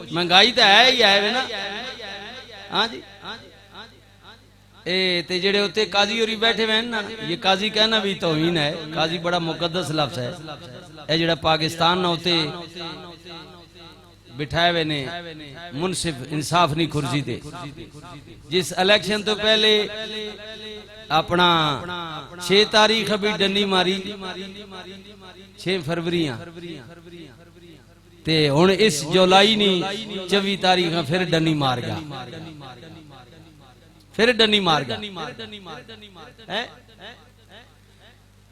महंगाई तो है ही है ना। हाँ जी ते जेड़े उत्ते काजी होरी बैठे हुए ना, ये काजी कहना भी तौहीन है। काजी बड़ा मुकद्दस लफ्ज है। ये जेड़ा पाकिस्तान ना उत्ते बिठाए हुए ने मुनसिफ इंसाफ नहीं कुर्सी ते, जिस इलेक्शन तो पहले अपना 6 तारीख अभी डंडी मारी 6 फरवरी ते हुण इस जुलाई नी 24 तारीख फिर डंडी मार गया, फिर डंडी मार गया।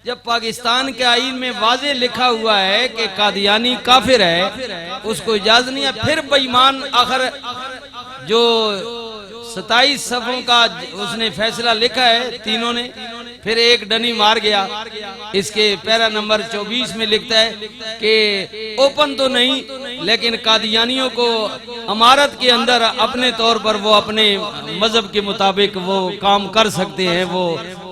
जब पाकिस्तान के आईन में वाजे लिखा हुआ है कि कादियानी काफिर है, उसको इजाजत नहीं है। फिर बेईमान आखिर जो 27 सफ़ों का उसने फैसला लिखा है तीनों ने, फिर एक डनी मार गया। इसके पैरा नंबर 24 में लिखता है कि ओपन तो नहीं, लेकिन कादियानियों को अमारत के अंदर अपने तौर पर वो अपने मजहब के मुताबिक वो काम कर सकते हैं, वो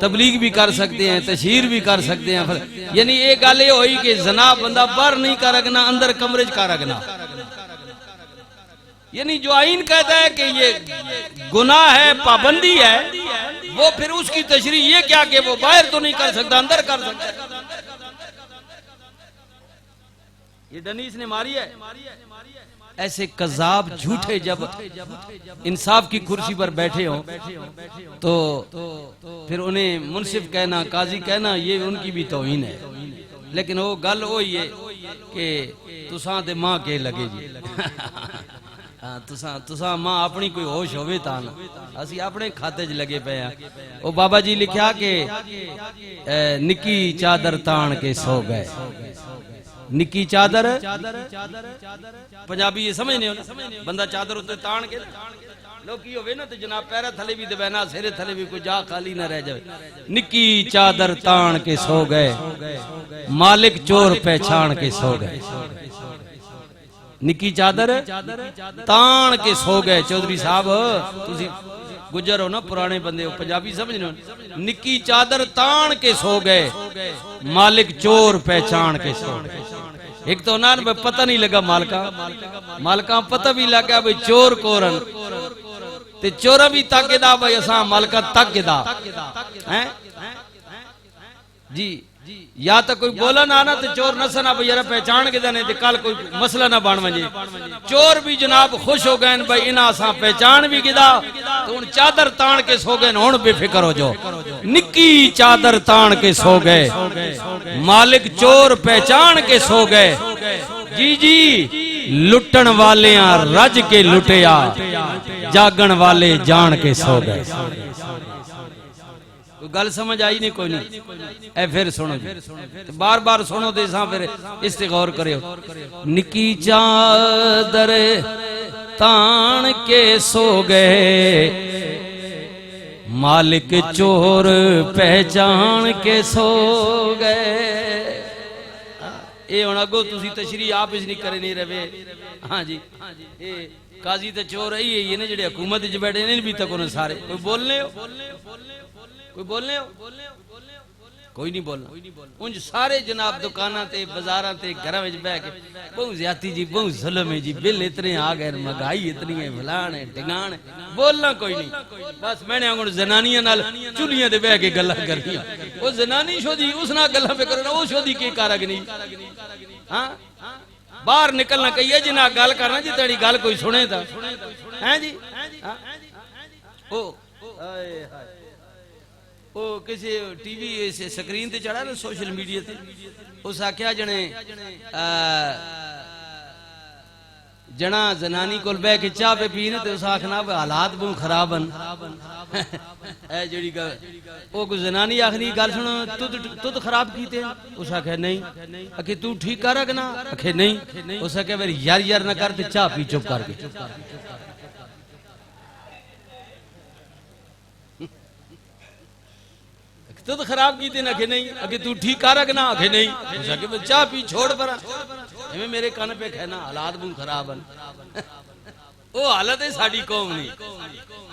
तबलीग भी कर सकते हैं, तशहीर भी कर सकते हैं। यानी एक गल ये हुई कि जना बंदा बाहर नहीं का रखना, अंदर कमरे का रखना। यानी जो आइन कहता है कि ये गुनाह है, पाबंदी है, वो फिर उसकी तशरीह ये क्या कि वो बाहर तो नहीं कर सकता, अंदर कर सकता है। ये डनीस ने मारी है। ऐसे कज़ाब झूठे जब इंसाफ की कुर्सी पर बैठे हो तो फिर उन्हें मुनसिफ कहना, काजी कहना, ये उनकी भी तौहीन है। लेकिन वो गल वही है कि तुसां ते मां के लगे जी। तुसा मां अपनी कोई होश होवे तां ना, असी अपने खाते च लगे पे हैं। ओ बाबा जी लिखा के निकी चादर तान के सो गए। निकी चादर पंजाबी ये समझने हो ना, बंदा चादर उत्ते तान के लोग की होवे ना तो जनाब पैरा थले भी दबे ना, सिरे थले भी कोई जा खाली ना रह जाए। निकी चादर तान के सो गए, मालिक चोर पहचान के सो गए। निकी चादर तान के सो गए। चौधरी साहब तुसी गुजर हो ना, पुराने बंदे हो, पंजाबी समझ लो। निकी चादर तान के सो गए, मालिक चोर पहचान के सो गए। एक तो ना पता नहीं लगा मालका पता भी लगा भाई चोर कोरन ते चोरा भी ताकेदा भाई असा मालका ताकेदा हैं जी। या तो कोई बोला ना ना तो चोर नसना भाई यार पहचान के देने कल कोई मसला ना बन वजे। चोर भी जनाब खुश हो गए भाई इना असा पहचान भी गिदा तो हुन चादर तान के सो गए। हुन बेफिक्र हो जो, निक्की चादर तान के सो गए, मालिक चोर पहचान के सो गए। जी जी लुटन वाले रज के लुटिया, जागन वाले जान के सो गए। गल समझ आई नहीं कोई नहीं। ए फिर सुनो तो बार बार सुनो तो इसा फिर इस ते गौर करियो। निकी चादर तान के सो गए, मालिक चोर पहचान के सो गए। ये हुण अगो तुसी तशरीह आप इस नहीं करे नहीं रहे। हाँ जी काजी तो चोर यही है ना जेडे हुकूमत च बैठे ने भी तक उन्हें सारे कोई बोलने हो, कोई बोलने हो, कोई नहीं बोलना। उंज सारे जनाब दुकाना ते बाजारां ते घरां विच बैठ के बहुत ज्यादती जी, बहुत जुल्म है जी, बिल इतने आ गए, महंगाई इतनी है, फलान है ढिंगाण है, बोलना कोई नहीं। बस मैंने हुण जनानियां नाल चुलियां ते बैठ के गल्लां करनियां। ओ जनानी शोधी उस नाल गल्लां पे करो ना, ओ शोधी की कारगनी। हां बाहर निकलना कहिए जी ना गल करना जी, तेरी गल कोई सुने ता हैं जी। ओ हाय हाय ओ किसी टीवी से स्क्रीन ते चढ़ा ना सोशल मीडिया ते, उस आख्या जने जना जनानी कोल बह के चाह पे पीने ते उस आखना हालात बहुत खराब हैं। ए जेड़ी गल ओ कोई जनानी आखनी गल सुन तुद खराब कीते, उस आखे नहीं। आखे तू ठीक कर रखना, आखे नहीं। उस आखे फिर यार यार ना कर ते चाह पी चुप करके। तुद खराब की ना आखे नहीं। आगे तू ठीक कर रखना, आखे नहीं। आगे चाह पी छोड़ पर एवं मेरे कान पे कहना हालात बहुत खराब हैं। वो हालत है साड़ी कौम नहीं।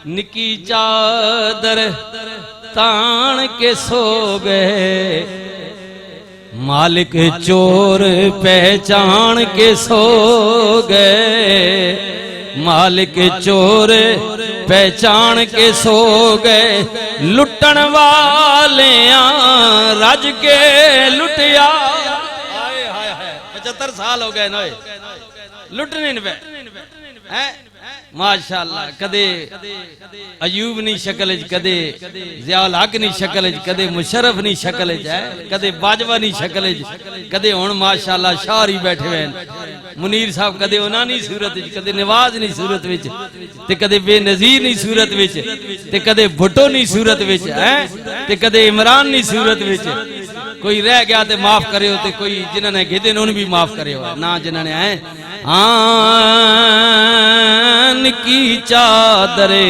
निकी चादर तान के सो गए, मालिक चोर पहचान के सो गए। मालिक चोर पहचान के सो गए, लुटन वाले रज के लुटिया। 75 साल हो गए ना लुटने पे हैं माशाअल्लाह। कदे अयूब नी शक्ल च, कदे ज़ियाउल हक नी शक्ल च, कदे मुशर्रफ नी शक्ल च है, कदे बाजवा नी शक्ल च, कदे हुण माशाअल्लाह शाहरी बैठे हुए मुनीर साहब, कदे उन्हां नी सूरत च, कदे नवाज नी सूरत विच, ते कदे बेनज़ीर नी सूरत विच, ते कदे भुट्टो नी सूरत विच है, ते कदे इमरान नी सूरत विच। कोई रह गया तो माफ करियो, ते कोई जिन्होंने गिदे उन्होंने भी माफ करियो ना, जिन्होंने है आन की चादरे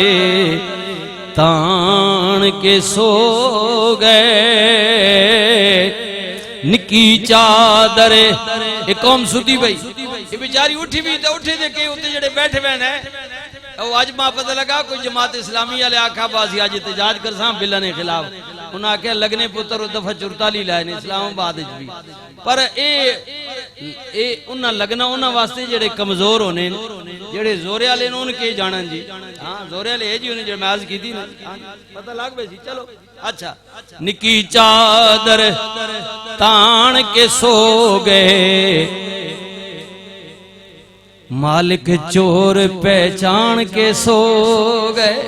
तान के सो गए, निकी चादर एक कौम सुती पई, ये बेचारी उठी भी तो उठे दे के उत्ते जेड़े बैठे हुए ने अज मां पता लगा कोई जमात इस्लामी वाले आखा बासी अज एहतजाज कर सा बिल्लां ने खिलाफ, उन्हें आख्या लगने पुत्र दफा 44 लाए ने इस्लामाबाद भी, पर ए उन्हें लगना उन्होंने वास्ते जेड़े कमजोर होने जेड़े जोरे वाले ने उनके जानन जी। हाँ जोरे वाले जी उन्हें जो मैज की थी ना पता लग पे सी। चलो अच्छा, निकी चादर तान के सो गए, मालिक चोर पहचान के सो गए।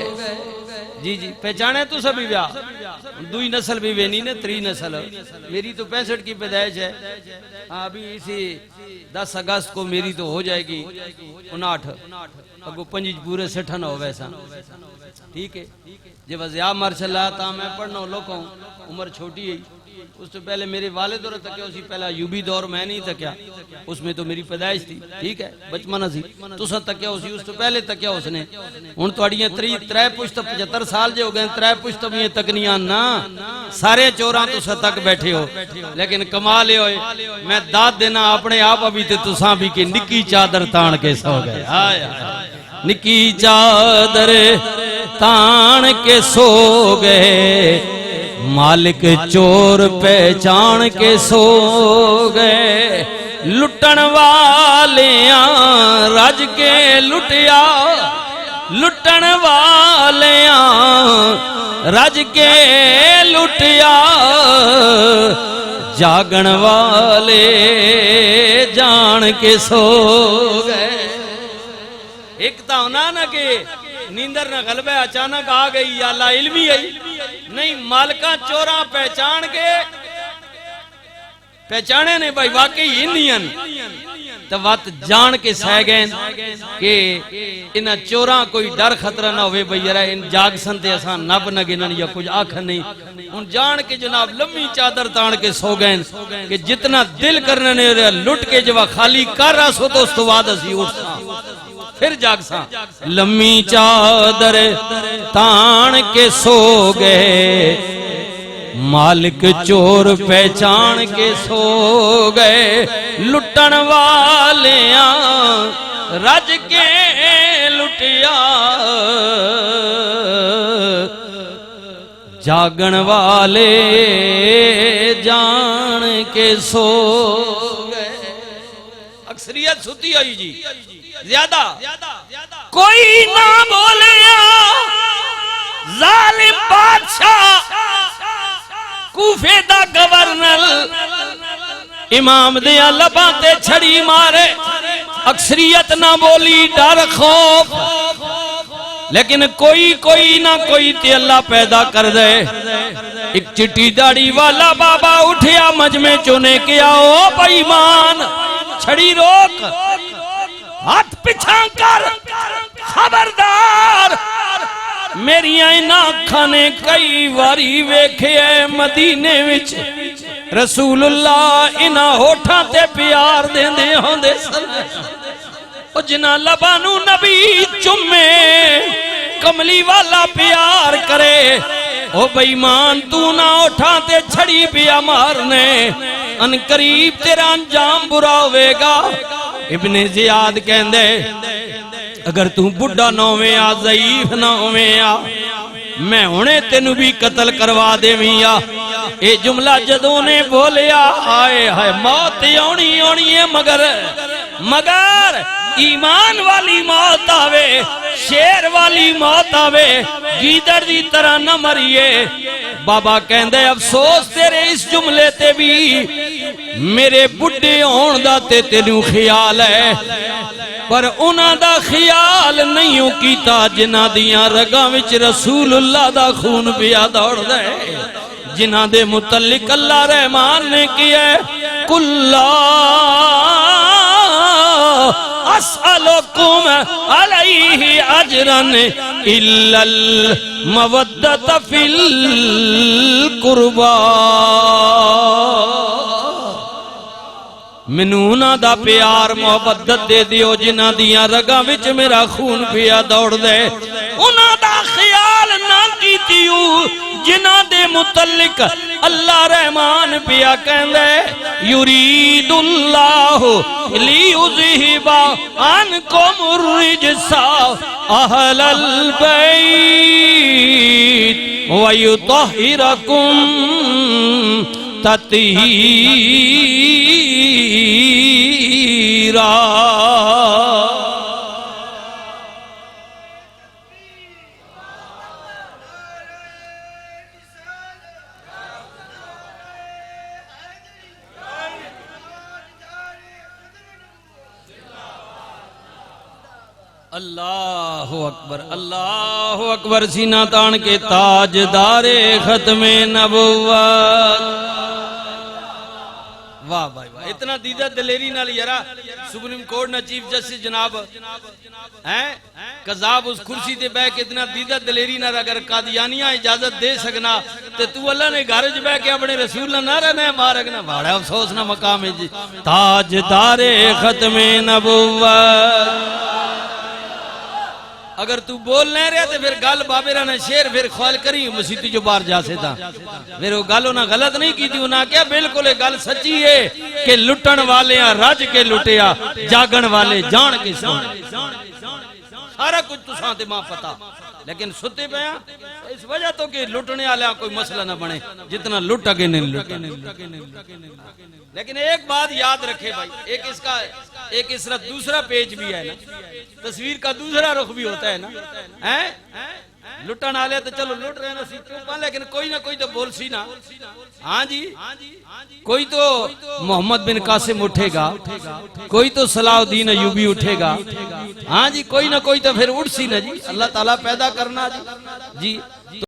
जी जी पहचाने तो सभी ब्याह, दुई नस्ल भी वेनी ने, त्री नस्ल मेरी तो 65 की पैदाइश है। हाँ अभी इसी 10 अगस्त को मेरी तो हो जाएगी 59, अगो 5 पूरे 60 हो वैसा ठीक है। जब वज़िया मार्शल्लाह था मैं पढ़ना लोगों उम्र छोटी है, उस तो पहले मेरे वाले दौर तकिया उसी, पहला यूबी दौर मैं नहीं तकिया, उसमें तो मेरी पैदाइश थी ठीक है, बचपना सी तुसा तकिया उसी, उस तो पहले तकिया उसने। हुण तुहाड़ियां 3 पुश्त 75 साल जो हो गए, 3 पुश्त भी तकनियां ना, सारे चोरां तुसा तक बैठे हो, लेकिन कमाल होए मैं दाद देना अपने आप अभी ते तुसा भी कि निकी चादर तान के सो गए। हाय निकी चादर तान के सो गए, मालिक चोर पहचान के सो गए, लुटन वाले रज के लुटिया, लुटन वाले रज के लुटिया, जागन वाले जान के सो गए। एक तो होना ना कि नींदर न गलबे अचानक आ गई, अल्लाह इल्मी आई नहीं, मालका चोरा पहचान के पहचाने ने भाई वाकई इंडियन तो वत जान के सह गए कि इन चोरा कोई डर खतरा ना होवे भाई यार इन जाग संते असा नब न गिनन या कुछ आख नहीं। उन जान के जनाब लम्बी चादर तान के सो गए कि जितना दिल करने ने लुट के जब खाली कर रहा सो तो उस तो बाद असी उठसा फिर जाग सा। लम्मी चादर तान के सो गए, मालिक चोर पहचान के सो गए, लुटन वाले रज के लुटिया, जागन वाले जान के सो गए। अक्सरियत सुती आई जी ज्यादा कोई ना बोले जालिम बादशाह कूफे दा गवर्नर इमाम दे लबां ते छड़ी मारे, अक्सरियत ना बोली डर खौफ, लेकिन कोई कोई ना कोई ते अल्लाह पैदा कर दे। एक चिट्टी दाढ़ी वाला बाबा उठिया मजमे चुने के आओ बेईमान छड़ी रोक, हाथ पिछा कर, खबरदार मेरिया इन्हां अखां ने कई वारी वेखे मदीने विच रसूलुल्लाह इन्हां होठां ते प्यार देंदे होंदे सन, जिन्हां लबां नूं नबी चुमे कमली वाला प्यार करे। ओ बेईमान तू ना होठां ते छड़ी पिया मारने, अन करीब तेरा अंजाम बुरा होवेगा। इब्ने जियाद कहंदे अगर तू बुढ़ा ना होवे आ ज़ईफ ना होवे आ मैं हुणे तेनू भी कत्ल करवा देवी आ। ये जुमला जदों ने बोलिया हाय हाय मौत आनी आनी है, मगर ईमान वाली मौत आवे वाली मौत आवे गीदड़ दी तरह न मरिए। बाबा कहंदे अफसोस तेरे इस जुमले ते भी मेरे बुढ़े होण दा ते तेनू ख्याल है, पर उन्हां दा ख्याल नहीं कीता जिन्हां दियां रगां विच रसूलुल्लाह दा खून पिया दौड़दा है, जिन्हां दे मुतल्लिक अल्लाह रहमान ने किया कुल्ला अस्अलुकुम अलैहि अजरन इल्लल मवद्दत फिल कुर्बा। मैनू उन्हां दा प्यार मोहब्बत दे दियो जिन्हां दियां रगां विच मेरा खून पिया दौड़दा है। उन्हां दा ख्याल ना कीतियू जिन्हां दे मुतल्लिक अल्लाह रहमान पिया कहंदे युरीदुल्लाहु लियुज़हिबा अनकुम रिजसा अहलल बैत व युतहिरकुम तत्हीरा। अल्लाहु अकबर, अल्लाहु अकबर। सीना तान के ताजदारे खत्मे नबुव्वत। वाह भाई वाह, इतना दीदा दलेरी नाल यारा सुप्रीम कोर्ट ना चीफ जस्टिस जनाब हैं कजाब उस कुर्सी ते बैठ के इतना दीदा दलेरी नाल अगर कादियानिया इजाजत दे सकना ते तू अल्लाह ने घर च बैठ के अपने रसूल ना नारा ना मारना। बड़ा अफसोस ना मकाम है जी ताजदारे खत्मे नबुव्वत। अगर तू बोल नहीं रहा तो फिर गल बाबेरा ने शेर फिर ख्याल करी मसीती जो बाहर जा से फिर वो गल उन्हें गलत नहीं की थी। उन्हें क्या बिल्कुल गल सच्ची है कि लुटन वाले रज के लुटिया जागन वाले जान के सारा कुछ तुसा ते मां पता, लेकिन सुते पे इस वजह तो कि लुटने वाला कोई मसला ना बने जितना लुट अगे नहीं लुटा। लेकिन एक बात याद रखे भाई, एक इसका दूसरा पेज भी है ना, तस्वीर का दूसरा रुख भी होता है ना। हैं लुटन वाले तो चलो लुट रहे ना सी चुप, लेकिन कोई ना कोई तो बोल सी ना। हाँ जी, कोई तो मोहम्मद बिन कासिम उठेगा, कोई तो सलाउद्दीन अयूबी उठेगा। हाँ जी, कोई ना कोई तो फिर उठ सी ना जी। अल्लाह ताला पैदा करना जी।